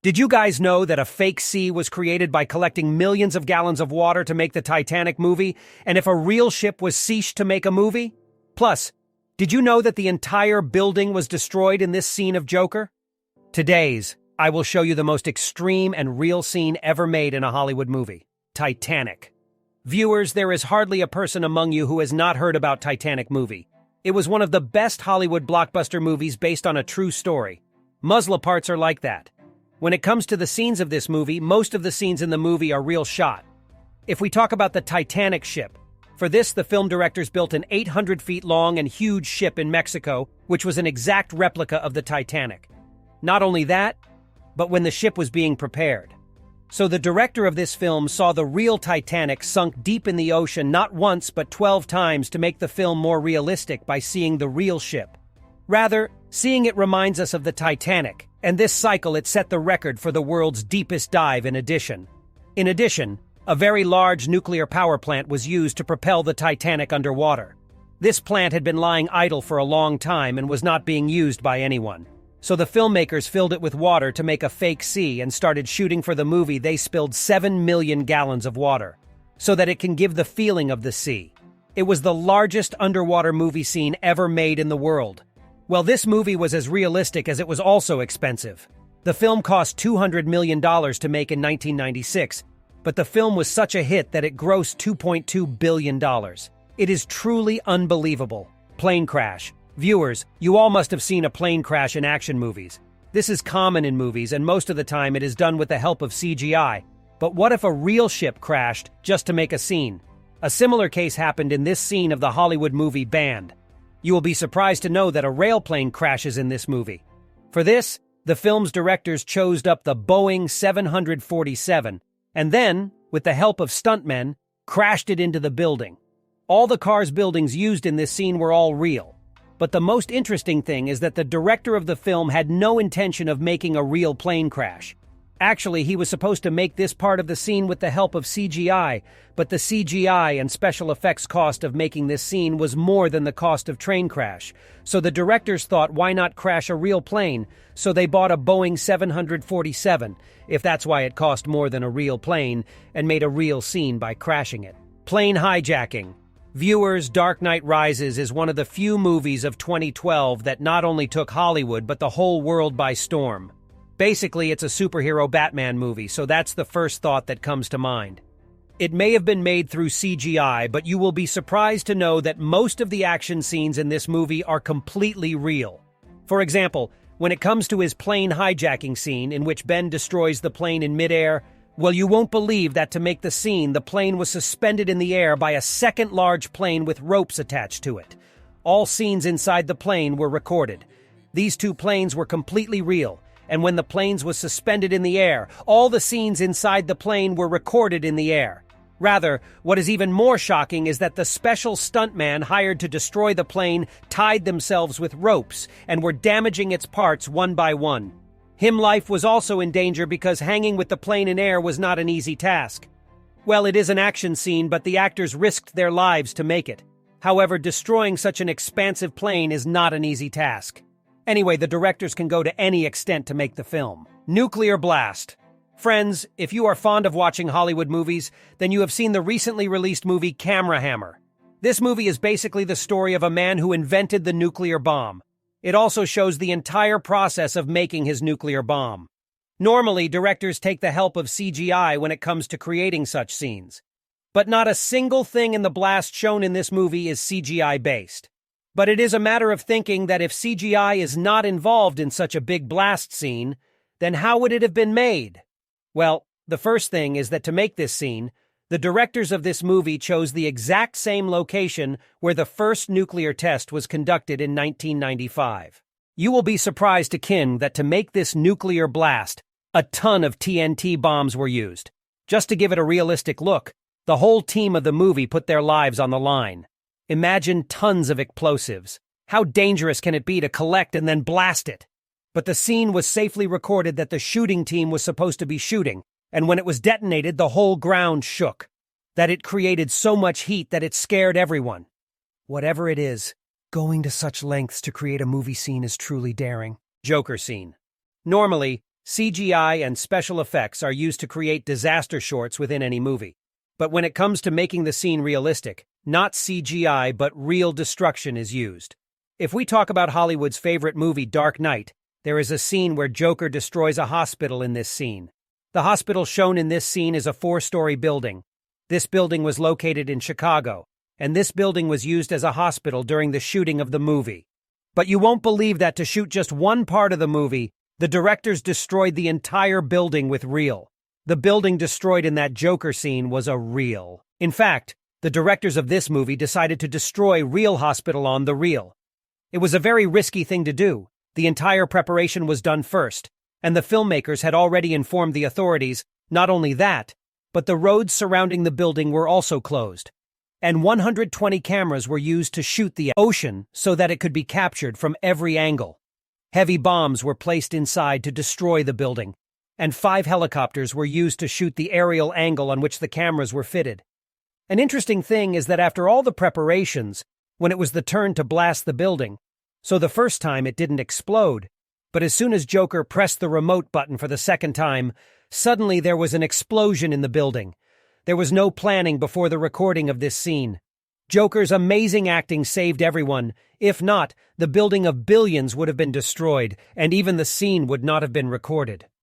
Did you guys know that a fake sea was created by collecting millions of gallons of water to make the Titanic movie, and if a real ship was sieged to make a movie? Plus, did you know that the entire building was destroyed in this scene of Jocker? I will show you the most extreme and real scene ever made in a Hollywood movie, Titanic. Viewers, there is hardly a person among you who has not heard about Titanic movie. It was one of the best Hollywood blockbuster movies based on a true story. Muzzle parts are like that. When it comes to the scenes of this movie, most of the scenes in the movie are real shot. If we talk about the Titanic ship, for this the film directors built an 800 feet long and huge ship in Mexico, which was an exact replica of the Titanic. Not only that, but when the ship was being prepared. So the director of this film saw the real Titanic sunk deep in the ocean not once but 12 times to make the film more realistic by seeing the real ship. Rather, seeing it reminds us of the Titanic, and this cycle it set the record for the world's deepest dive in addition. In addition, a very large nuclear power plant was used to propel the Titanic underwater. This plant had been lying idle for a long time and was not being used by anyone. So the filmmakers filled it with water to make a fake sea and started shooting for the movie. They spilled 7 million gallons of water, so that it can give the feeling of the sea. It was the largest underwater movie scene ever made in the world. Well, this movie was as realistic as it was also expensive. The film cost $200 million to make in 1996, but the film was such a hit that it grossed $2.2 billion. It is truly unbelievable. Plane crash. Viewers, you all must have seen a plane crash in action movies. This is common in movies, and most of the time it is done with the help of CGI. But what if a real ship crashed just to make a scene? A similar case happened in this scene of the Hollywood movie Band. You will be surprised to know that a railplane crashes in this movie. For this, the film's directors chose up the Boeing 747, and then, with the help of stuntmen, crashed it into the building. All the cars buildings used in this scene were all real. But the most interesting thing is that the director of the film had no intention of making a real plane crash. Actually, he was supposed to make this part of the scene with the help of CGI, but the CGI and special effects cost of making this scene was more than the cost of train crash. So the directors thought, why not crash a real plane? So they bought a Boeing 747, if that's why it cost more than a real plane, and made a real scene by crashing it. Plane hijacking. Viewers, Dark Knight Rises is one of the few movies of 2012 that not only took Hollywood but the whole world by storm. Basically, it's a superhero Batman movie, so that's the first thought that comes to mind. It may have been made through CGI, but you will be surprised to know that most of the action scenes in this movie are completely real. For example, when it comes to his plane hijacking scene in which Ben destroys the plane in midair, well, you won't believe that to make the scene, the plane was suspended in the air by a second large plane with ropes attached to it. All scenes inside the plane were recorded. These two planes were completely real, and when the planes was suspended in the air, all the scenes inside the plane were recorded in the air. Rather, what is even more shocking is that the special stuntman hired to destroy the plane tied themselves with ropes and were damaging its parts one by one. Him life was also in danger because hanging with the plane in air was not an easy task. Well, it is an action scene, but the actors risked their lives to make it. However, destroying such an expansive plane is not an easy task. Anyway, the directors can go to any extent to make the film. Nuclear blast. Friends, if you are fond of watching Hollywood movies, then you have seen the recently released movie Camera Hammer. This movie is basically the story of a man who invented the nuclear bomb. It also shows the entire process of making his nuclear bomb. Normally, directors take the help of CGI when it comes to creating such scenes. But not a single thing in the blast shown in this movie is CGI-based. But it is a matter of thinking that if CGI is not involved in such a big blast scene, then how would it have been made? Well, the first thing is that to make this scene, the directors of this movie chose the exact same location where the first nuclear test was conducted in 1995. You will be surprised that to make this nuclear blast, a ton of TNT bombs were used. Just to give it a realistic look, the whole team of the movie put their lives on the line. Imagine tons of explosives. How dangerous can it be to collect and then blast it? But the scene was safely recorded that the shooting team was supposed to be shooting, and when it was detonated, the whole ground shook. That it created so much heat that it scared everyone. Whatever it is, going to such lengths to create a movie scene is truly daring. Joker scene. Normally, CGI and special effects are used to create disaster shorts within any movie. But when it comes to making the scene realistic, not CGI but real destruction is used. If we talk about Hollywood's favorite movie, Dark Knight, there is a scene where Joker destroys a hospital in this scene. The hospital shown in this scene is a 4-story building. This building was located in Chicago, and this building was used as a hospital during the shooting of the movie. But you won't believe that to shoot just one part of the movie, the directors destroyed the entire building with reel. The building destroyed in that Joker scene was a reel. In fact, the directors of this movie decided to destroy real hospital on the reel. It was a very risky thing to do. The entire preparation was done first, and the filmmakers had already informed the authorities. Not only that, but the roads surrounding the building were also closed, and 120 cameras were used to shoot the ocean so that it could be captured from every angle. Heavy bombs were placed inside to destroy the building, and 5 helicopters were used to shoot the aerial angle on which the cameras were fitted. An interesting thing is that after all the preparations, when it was the turn to blast the building, so the first time it didn't explode, but as soon as Joker pressed the remote button for the second time, suddenly there was an explosion in the building. There was no planning before the recording of this scene. Joker's amazing acting saved everyone. If not, the building of billions would have been destroyed, and even the scene would not have been recorded.